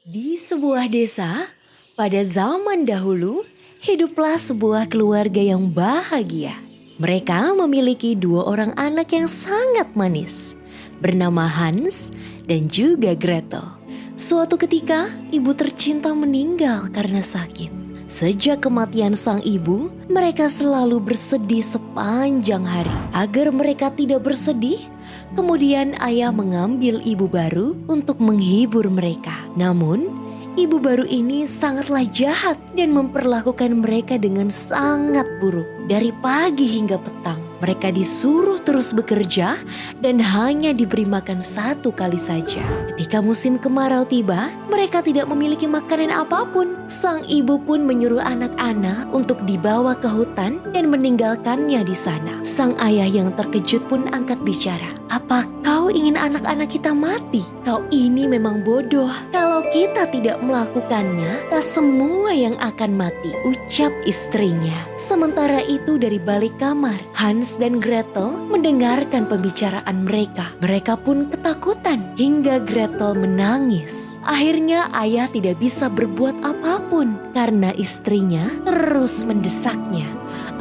Di sebuah desa, pada zaman dahulu, hiduplah sebuah keluarga yang bahagia. Mereka memiliki dua orang anak yang sangat manis, bernama Hans dan juga Gretel. Suatu ketika, ibu tercinta meninggal karena sakit. Sejak kematian sang ibu, mereka selalu bersedih sepanjang hari. Agar mereka tidak bersedih, kemudian ayah mengambil ibu baru untuk menghibur mereka. Namun, ibu baru ini sangatlah jahat dan memperlakukan mereka dengan sangat buruk. Dari pagi hingga petang, mereka disuruh terus bekerja dan hanya diberi makan satu kali saja. Ketika musim kemarau tiba, mereka tidak memiliki makanan apapun. Sang ibu pun menyuruh anak-anak untuk dibawa ke hutan dan meninggalkannya di sana. Sang ayah yang terkejut pun angkat bicara. "Apa kau ingin anak-anak kita mati? Kau ini memang bodoh. Kalau kita tidak melakukannya, tak semua yang akan mati," ucap istrinya. Sementara itu dari balik kamar, Hans dan Gretel mendengarkan pembicaraan mereka. Mereka pun ketakutan hingga Gretel menangis. Akhirnya ayah tidak bisa berbuat apapun karena istrinya terus mendesaknya.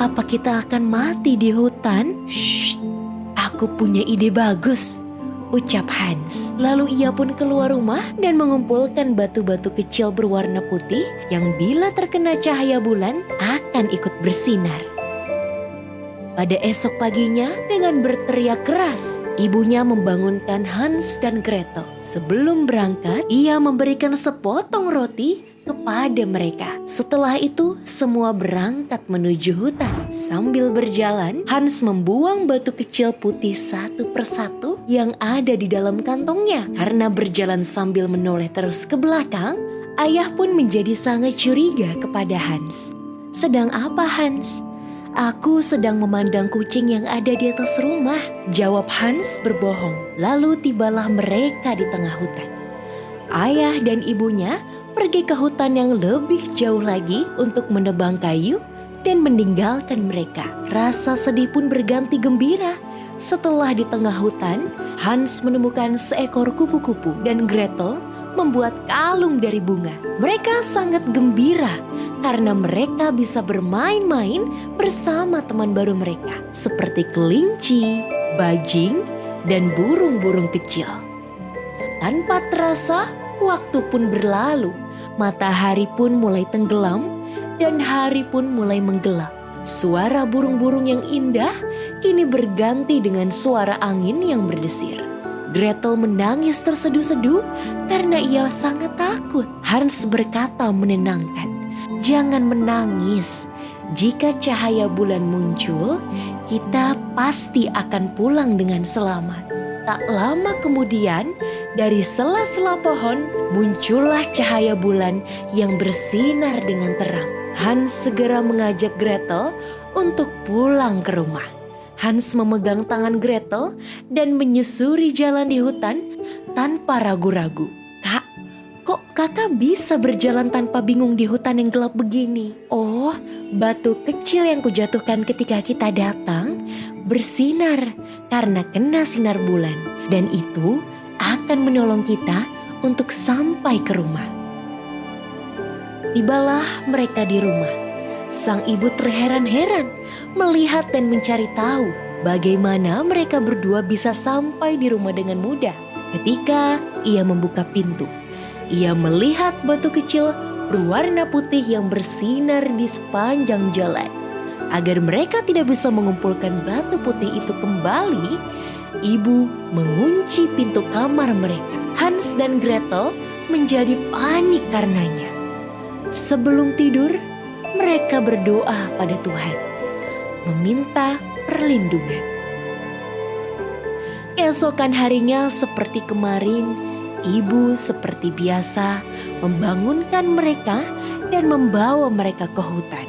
"Apa kita akan mati di hutan?" "Shh, aku punya ide bagus," ucap Hans. Lalu ia pun keluar rumah dan mengumpulkan batu-batu kecil berwarna putih yang bila terkena cahaya bulan akan ikut bersinar. Pada esok paginya, dengan berteriak keras, ibunya membangunkan Hans dan Gretel. Sebelum berangkat, ia memberikan sepotong roti kepada mereka. Setelah itu, semua berangkat menuju hutan. Sambil berjalan, Hans membuang batu kecil putih satu persatu yang ada di dalam kantongnya. Karena berjalan sambil menoleh terus ke belakang, ayah pun menjadi sangat curiga kepada Hans. "Sedang apa, Hans?" "Aku sedang memandang kucing yang ada di atas rumah," jawab Hans berbohong. Lalu tibalah mereka di tengah hutan. Ayah dan ibunya pergi ke hutan yang lebih jauh lagi untuk menebang kayu dan meninggalkan mereka. Rasa sedih pun berganti gembira. Setelah di tengah hutan, Hans menemukan seekor kupu-kupu dan Gretel membuat kalung dari bunga. Mereka sangat gembira karena mereka bisa bermain-main bersama teman baru mereka seperti kelinci, bajing, dan burung-burung kecil. Tanpa terasa, waktu pun berlalu. Matahari pun mulai tenggelam dan hari pun mulai menggelap. Suara burung-burung yang indah kini berganti dengan suara angin yang berdesir. Gretel menangis terseduh-seduh karena ia sangat takut. Hans berkata menenangkan, "Jangan menangis. Jika cahaya bulan muncul, kita pasti akan pulang dengan selamat." Tak lama kemudian, dari sela-sela pohon muncullah cahaya bulan yang bersinar dengan terang. Hans segera mengajak Gretel untuk pulang ke rumah. Hans memegang tangan Gretel dan menyusuri jalan di hutan tanpa ragu-ragu. "Kak, kok kakak bisa berjalan tanpa bingung di hutan yang gelap begini?" "Oh, batu kecil yang kujatuhkan ketika kita datang bersinar karena kena sinar bulan. Dan itu akan menolong kita untuk sampai ke rumah." Tibalah mereka di rumah. Sang ibu terheran-heran melihat dan mencari tahu bagaimana mereka berdua bisa sampai di rumah dengan mudah. Ketika ia membuka pintu, ia melihat batu kecil berwarna putih yang bersinar di sepanjang jalan. Agar mereka tidak bisa mengumpulkan batu putih itu kembali, ibu mengunci pintu kamar mereka. Hans dan Gretel menjadi panik karenanya. Sebelum tidur, mereka berdoa pada Tuhan, meminta perlindungan. Keesokan harinya seperti kemarin, ibu seperti biasa membangunkan mereka dan membawa mereka ke hutan.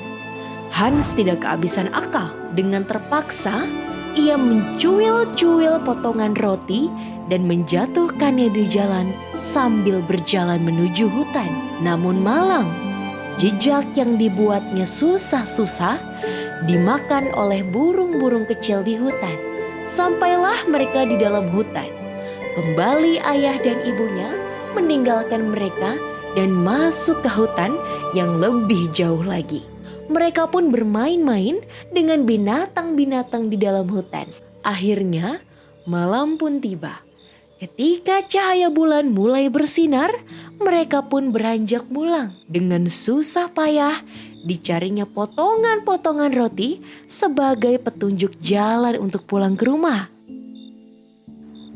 Hans tidak kehabisan akal. Dengan terpaksa, ia mencuil-cuil potongan roti dan menjatuhkannya di jalan sambil berjalan menuju hutan. Namun malang, jejak yang dibuatnya susah-susah dimakan oleh burung-burung kecil di hutan. Sampailah mereka di dalam hutan. Kembali ayah dan ibunya meninggalkan mereka dan masuk ke hutan yang lebih jauh lagi. Mereka pun bermain-main dengan binatang-binatang di dalam hutan. Akhirnya malam pun tiba. Ketika cahaya bulan mulai bersinar, mereka pun beranjak pulang. Dengan susah payah dicarinya potongan-potongan roti sebagai petunjuk jalan untuk pulang ke rumah.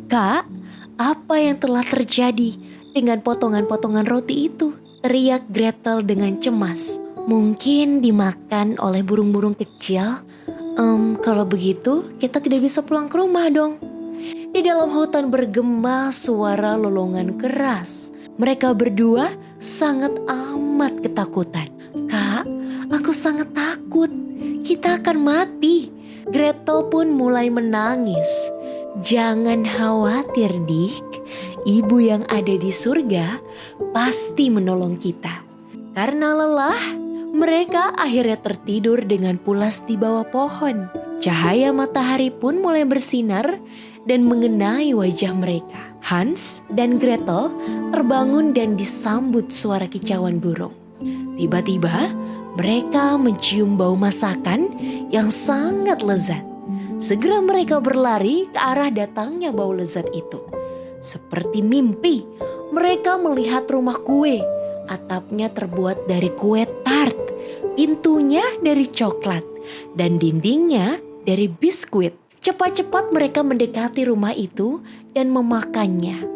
"Kak, apa yang telah terjadi dengan potongan-potongan roti itu?" teriak Gretel dengan cemas. "Mungkin dimakan oleh burung-burung kecil. Kalau begitu kita tidak bisa pulang ke rumah dong." Di dalam hutan bergema suara lolongan keras. Mereka berdua sangat amat ketakutan. "Kak, aku sangat takut. Kita akan mati." Gretel pun mulai menangis. "Jangan khawatir, Dik. Ibu yang ada di surga pasti menolong kita." Karena lelah, mereka akhirnya tertidur dengan pulas di bawah pohon. Cahaya matahari pun mulai bersinar dan mengenai wajah mereka. Hans dan Gretel terbangun dan disambut suara kicauan burung. Tiba-tiba mereka mencium bau masakan yang sangat lezat. Segera mereka berlari ke arah datangnya bau lezat itu. Seperti mimpi, mereka melihat rumah kue. Atapnya terbuat dari kue tart, pintunya dari coklat, dan dindingnya dari biskuit. Cepat-cepat mereka mendekati rumah itu dan memakannya.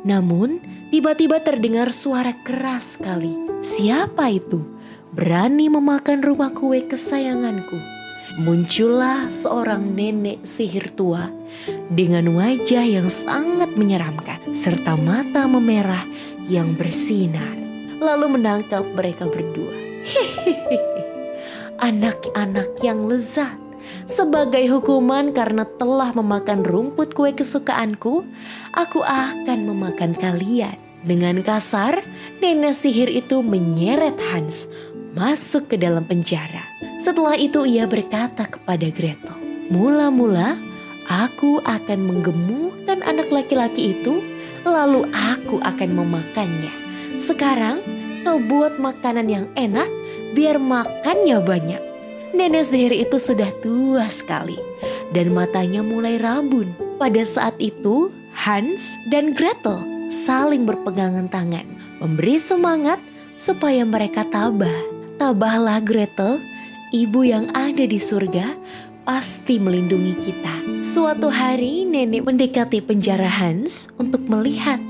Namun tiba-tiba terdengar suara keras sekali. "Siapa itu berani memakan rumah kue kesayanganku?" Muncullah seorang nenek sihir tua dengan wajah yang sangat menyeramkan serta mata memerah yang bersinar. Lalu menangkap mereka berdua. "Anak-anak yang lezat, sebagai hukuman karena telah memakan rumput kue kesukaanku, aku akan memakan kalian." Dengan kasar, nenek sihir itu menyeret Hans masuk ke dalam penjara. Setelah itu ia berkata kepada Gretel, "Mula-mula aku akan menggemukkan anak laki-laki itu, lalu aku akan memakannya. Sekarang kau buat makanan yang enak biar makannya banyak." Nenek sihir itu sudah tua sekali dan matanya mulai rabun. Pada saat itu Hans dan Gretel saling berpegangan tangan, memberi semangat supaya mereka tabah. "Tabahlah Gretel, ibu yang ada di surga pasti melindungi kita." Suatu hari nenek mendekati penjara Hans untuk melihat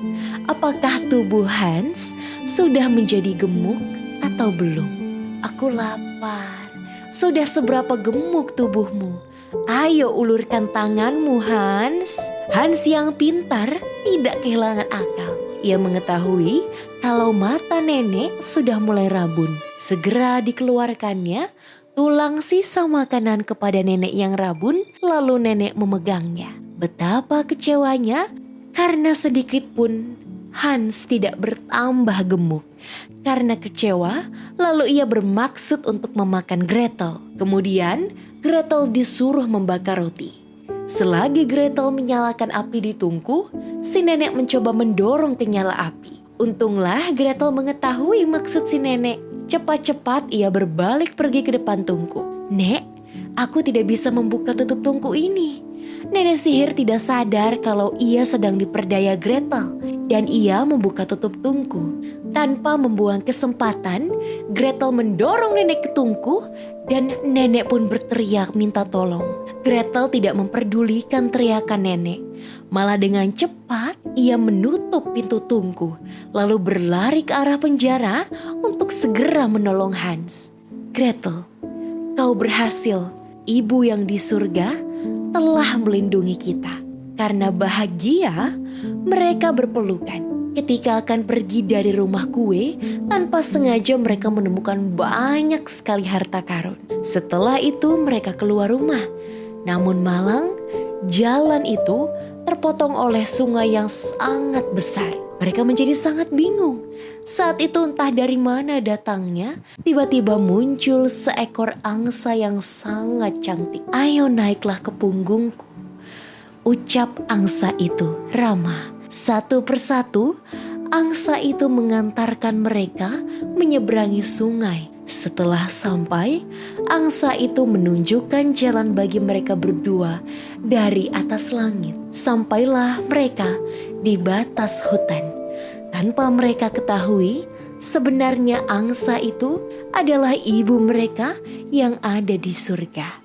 apakah tubuh Hans sudah menjadi gemuk atau belum. "Aku lapar. Sudah seberapa gemuk tubuhmu? Ayo ulurkan tanganmu, Hans." Hans yang pintar tidak kehilangan akal. Ia mengetahui kalau mata nenek sudah mulai rabun. Segera dikeluarkannya tulang sisa makanan kepada nenek yang rabun, lalu nenek memegangnya. Betapa kecewanya karena sedikit pun Hans tidak bertambah gemuk. Karena kecewa, lalu ia bermaksud untuk memakan Gretel. Kemudian Gretel disuruh membakar roti. Selagi Gretel menyalakan api di tungku, si nenek mencoba mendorong ke nyala api. Untunglah Gretel mengetahui maksud si nenek. Cepat-cepat ia berbalik pergi ke depan tungku. "Nek, aku tidak bisa membuka tutup tungku ini." Nenek sihir tidak sadar kalau ia sedang diperdaya Gretel dan ia membuka tutup tungku. Tanpa membuang kesempatan, Gretel mendorong nenek ke tungku dan nenek pun berteriak minta tolong. Gretel tidak memperdulikan teriakan nenek. Malah dengan cepat ia menutup pintu tungku lalu berlari ke arah penjara untuk segera menolong Hans. "Gretel, kau berhasil. Ibu yang di surga telah melindungi kita." Karena bahagia, mereka berpelukan. Ketika akan pergi dari rumah kue, tanpa sengaja mereka menemukan banyak sekali harta karun. Setelah itu mereka keluar rumah. Namun malang, jalan itu terpotong oleh sungai yang sangat besar. Mereka menjadi sangat bingung. Saat itu entah dari mana datangnya, tiba-tiba muncul seekor angsa yang sangat cantik. "Ayo naiklah ke punggungku," ucap angsa itu ramah. Satu persatu, angsa itu mengantarkan mereka menyeberangi sungai. Setelah sampai, angsa itu menunjukkan jalan bagi mereka berdua dari atas langit. Sampailah mereka di batas hutan. Tanpa mereka ketahui, sebenarnya angsa itu adalah ibu mereka yang ada di surga.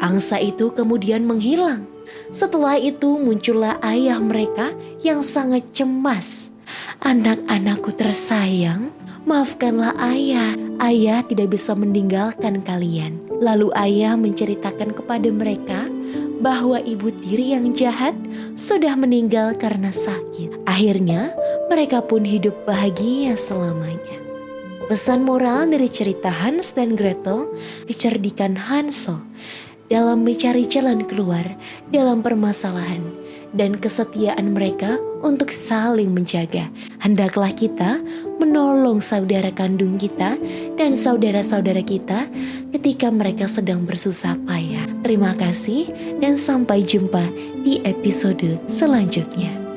Angsa itu kemudian menghilang. Setelah itu muncullah ayah mereka yang sangat cemas. "Anak-anakku tersayang, maafkanlah ayah. Ayah tidak bisa meninggalkan kalian." Lalu ayah menceritakan kepada mereka bahwa ibu tiri yang jahat sudah meninggal karena sakit. Akhirnya mereka pun hidup bahagia selamanya. Pesan moral dari cerita Hans dan Gretel, kecerdikan Hansel dalam mencari jalan keluar dalam permasalahan, dan kesetiaan mereka untuk saling menjaga. Hendaklah kita menolong saudara kandung kita dan saudara-saudara kita ketika mereka sedang bersusah payah. Terima kasih dan sampai jumpa di episode selanjutnya.